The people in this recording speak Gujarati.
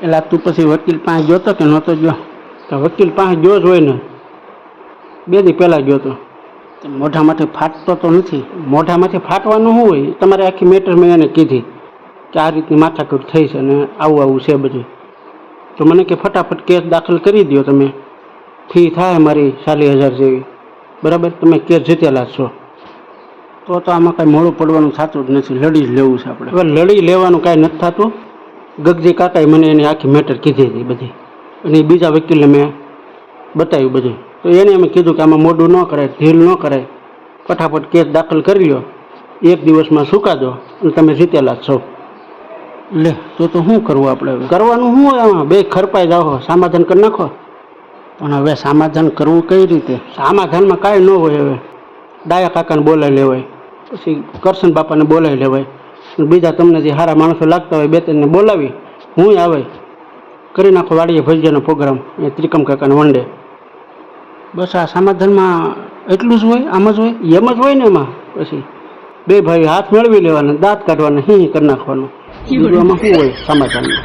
એટલે તું પછી વકીલ પાસે ગયો તો કે નહોતો ગયો? તો વકીલ પાસે ગયો જ હોય ને, 2 દી પહેલાં ગયો તો. મોઢામાંથી ફાટતો તો નથી. મોઢામાંથી ફાટવાનું શું હોય? તમારે આખી મેટર મેં એને કીધી કે આ રીતની માથાકૂટ થઈ છે ને આવું છે બધું. તો મને કે ફટાફટ કેસ દાખલ કરી દો તમે, ફી થાય મારી 40,000 જેવી, બરાબર? તમે કેસ જીતેલા છો. તો આમાં કાંઈ મોડું પડવાનું થતું જ નથી, લડી જ લેવું છે આપણે. હવે લડી લેવાનું કાંઈ નથી થતું. ગગજી કાકાએ મને એની આખી મેટર કીધી હતી બધી, અને એ બીજા વકીલને મેં બતાવ્યું બધું. તો એને અમે કીધું કે આમાં મોડું ન કરાય, ઢીલ ન કરાય, ફટાફટ કેસ દાખલ કરી લો, 1 દિવસમાં ચુકાદો અને તમે જીતેલા જ છો. લે તો શું કરવું આપણે? હવે કરવાનું શું હોય? આમાં બે ખરપાઈ જાઓ, સમાધાન કરી નાખો. પણ હવે સમાધાન કરવું કઈ રીતે? સમાધાનમાં કાંઈ ન હોય. હવે ડાયા કાકાને બોલાવી લેવાય, પછી કરશન બાપાને બોલાવી લેવાય, બીજા તમને જે સારા માણસો લાગતા હોય 2-3ને બોલાવી હું આવે કરી નાખો વાડીએ ભજીયાનો પ્રોગ્રામ એ ત્રિકમ કાકાને વંડે. બસ આ સમાધાનમાં એટલું જ હોય, આમ જ હોય, એમ જ હોય ને. એમાં પછી 2 ભાઈ હાથ મેળવી લેવાના, દાંત કાઢવાના, કરી નાખવાનું. આમાં શું હોય સમાધાનમાં?